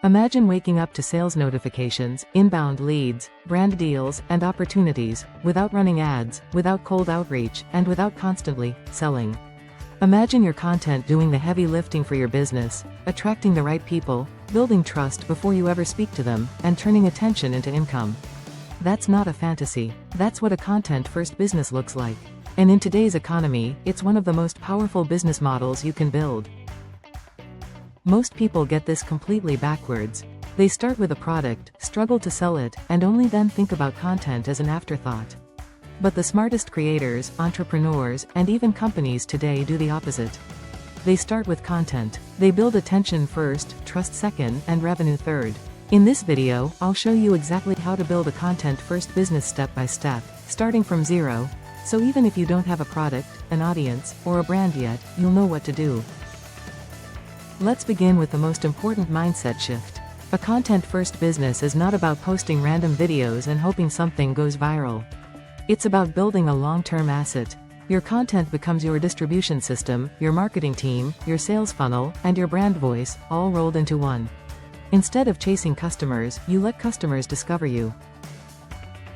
Imagine waking up to sales notifications, inbound leads, brand deals, and opportunities, without running ads, without cold outreach, and without constantly selling. Imagine your content doing the heavy lifting for your business, attracting the right people, building trust before you ever speak to them, and turning attention into income. That's not a fantasy. That's what a content-first business looks like. And in today's economy, it's one of the most powerful business models you can build. Most people get this completely backwards. They start with a product, struggle to sell it, and only then think about content as an afterthought. But the smartest creators, entrepreneurs, and even companies today do the opposite. They start with content. They build attention first, trust second, and revenue third. In this video, I'll show you exactly how to build a content-first business step by step, starting from zero, so even if you don't have a product, an audience, or a brand yet, you'll know what to do. Let's begin with the most important mindset shift. A content-first business is not about posting random videos and hoping something goes viral. It's about building a long-term asset. Your content becomes your distribution system, your marketing team, your sales funnel, and your brand voice, all rolled into one. Instead of chasing customers, you let customers discover you.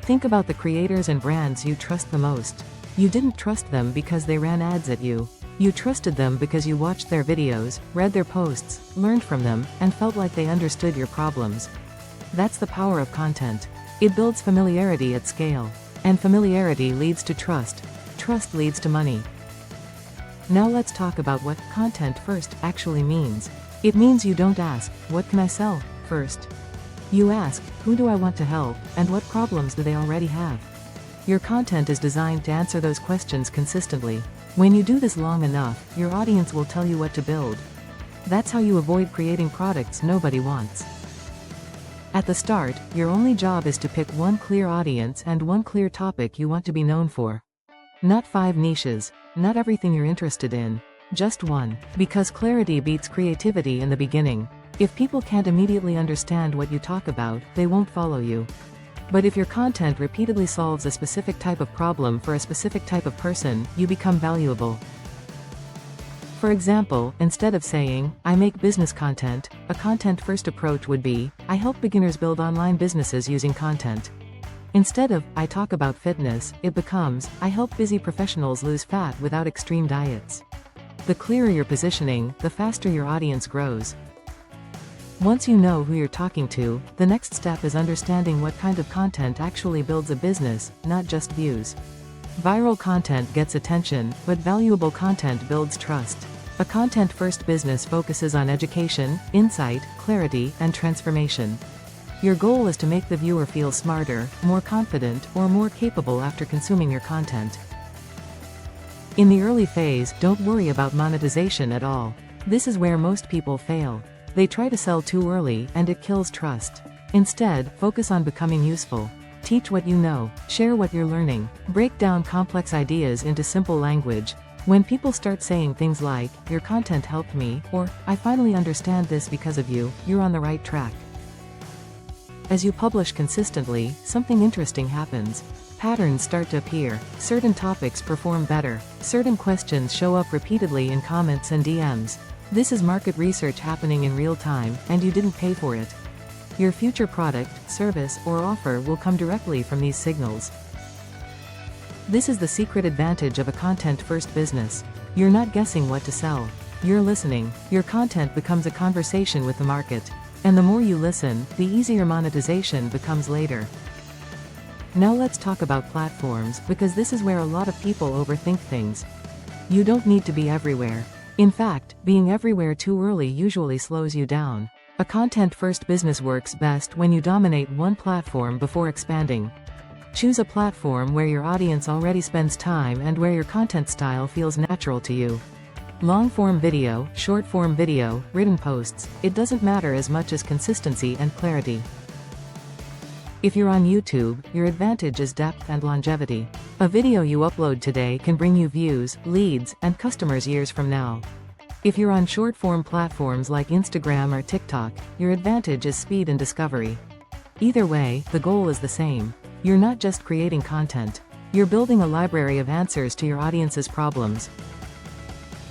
Think about the creators and brands you trust the most. You didn't trust them because they ran ads at you. You trusted them because you watched their videos, read their posts, learned from them, and felt like they understood your problems. That's the power of content. It builds familiarity at scale. And familiarity leads to trust. Trust leads to money. Now let's talk about what content first actually means. It means you don't ask, what can I sell, first. You ask, who do I want to help, and what problems do they already have? Your content is designed to answer those questions consistently. When you do this long enough, your audience will tell you what to build. That's how you avoid creating products nobody wants. At the start, your only job is to pick one clear audience and one clear topic you want to be known for. Not 5 niches, not everything you're interested in, just one. Because clarity beats creativity in the beginning. If people can't immediately understand what you talk about, they won't follow you. But if your content repeatedly solves a specific type of problem for a specific type of person, you become valuable. For example, instead of saying, I make business content, a content-first approach would be, I help beginners build online businesses using content. Instead of, I talk about fitness, it becomes, I help busy professionals lose fat without extreme diets. The clearer your positioning, the faster your audience grows. Once you know who you're talking to, the next step is understanding what kind of content actually builds a business, not just views. Viral content gets attention, but valuable content builds trust. A content-first business focuses on education, insight, clarity, and transformation. Your goal is to make the viewer feel smarter, more confident, or more capable after consuming your content. In the early phase, don't worry about monetization at all. This is where most people fail. They try to sell too early, and it kills trust. Instead, focus on becoming useful. Teach what you know, share what you're learning, break down complex ideas into simple language. When people start saying things like, your content helped me, or, I finally understand this because of you, you're on the right track. As you publish consistently, something interesting happens. Patterns start to appear. Certain topics perform better. Certain questions show up repeatedly in comments and DMs. This is market research happening in real time, and you didn't pay for it. Your future product, service, or offer will come directly from these signals. This is the secret advantage of a content-first business. You're not guessing what to sell. You're listening. Your content becomes a conversation with the market. And the more you listen, the easier monetization becomes later. Now let's talk about platforms, because this is where a lot of people overthink things. You don't need to be everywhere. In fact, being everywhere too early usually slows you down. A content-first business works best when you dominate one platform before expanding. Choose a platform where your audience already spends time and where your content style feels natural to you. Long-form video, short-form video, written posts, it doesn't matter as much as consistency and clarity. If you're on YouTube, your advantage is depth and longevity. A video you upload today can bring you views, leads, and customers years from now. If you're on short-form platforms like Instagram or TikTok, your advantage is speed and discovery. Either way, the goal is the same. You're not just creating content. You're building a library of answers to your audience's problems.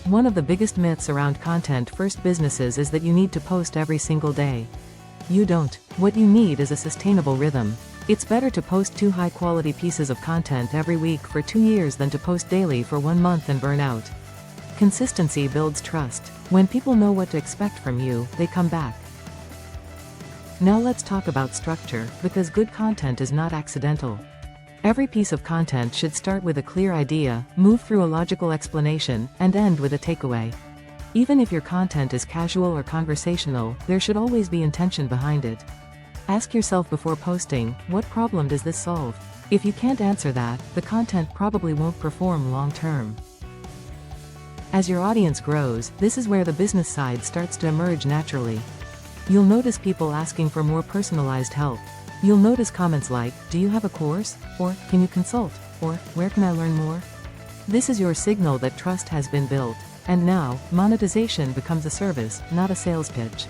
One of the biggest myths around content-first businesses is that you need to post every single day. You don't. What you need is a sustainable rhythm. It's better to post 2 high-quality pieces of content every week for 2 years than to post daily for 1 month and burn out. Consistency builds trust. When people know what to expect from you, they come back. Now let's talk about structure, because good content is not accidental. Every piece of content should start with a clear idea, move through a logical explanation, and end with a takeaway. Even if your content is casual or conversational, there should always be intention behind it. Ask yourself before posting, what problem does this solve? If you can't answer that, the content probably won't perform long term. As your audience grows, this is where the business side starts to emerge naturally. You'll notice people asking for more personalized help. You'll notice comments like, "Do you have a course?" or "Can you consult?" or "Where can I learn more?" This is your signal that trust has been built. And now, monetization becomes a service, not a sales pitch.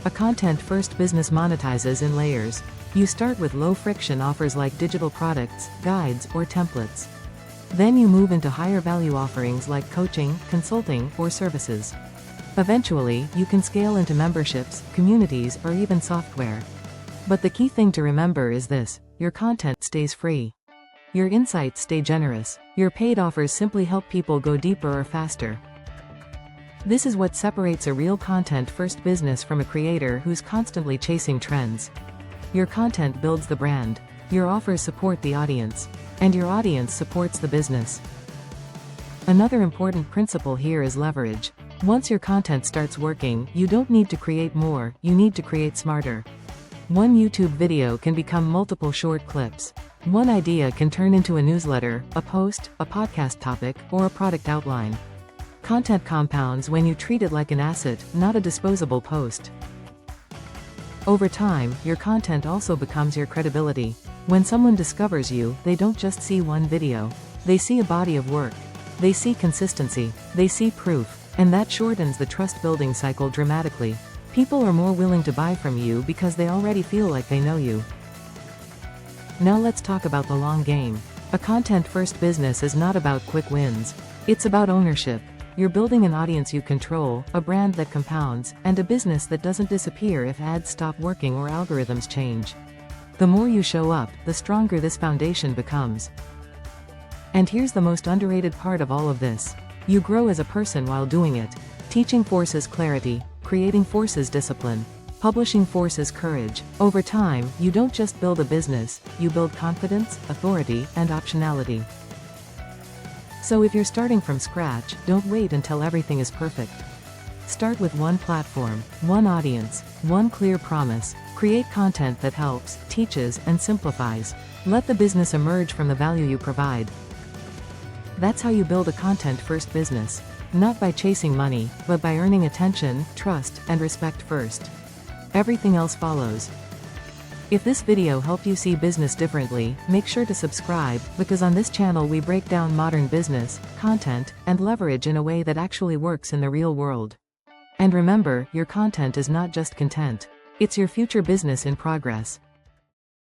A content-first business monetizes in layers. You start with low-friction offers like digital products, guides, or templates. Then you move into higher-value offerings like coaching, consulting, or services. Eventually, you can scale into memberships, communities, or even software. But the key thing to remember is this: your content stays free. Your insights stay generous. Your paid offers simply help people go deeper or faster. This is what separates a real content-first business from a creator who's constantly chasing trends. Your content builds the brand. Your offers support the audience. And your audience supports the business. Another important principle here is leverage. Once your content starts working, you don't need to create more, you need to create smarter. One YouTube video can become multiple short clips. One idea can turn into a newsletter, a post, a podcast topic, or a product outline. Content compounds when you treat it like an asset, not a disposable post. Over time, your content also becomes your credibility. When someone discovers you, they don't just see one video. They see a body of work. They see consistency. They see proof. And that shortens the trust-building cycle dramatically. People are more willing to buy from you because they already feel like they know you. Now let's talk about the long game. A content-first business is not about quick wins. It's about ownership. You're building an audience you control, a brand that compounds, and a business that doesn't disappear if ads stop working or algorithms change. The more you show up, the stronger this foundation becomes. And here's the most underrated part of all of this. You grow as a person while doing it. Teaching forces clarity, creating forces discipline, publishing forces courage. Over time, you don't just build a business, you build confidence, authority, and optionality. So if you're starting from scratch, don't wait until everything is perfect. Start with one platform, one audience, one clear promise. Create content that helps, teaches, and simplifies. Let the business emerge from the value you provide. That's how you build a content-first business. Not by chasing money, but by earning attention, trust, and respect first. Everything else follows. If this video helped you see business differently, make sure to subscribe, because on this channel we break down modern business, content, and leverage in a way that actually works in the real world. And remember, your content is not just content. It's your future business in progress.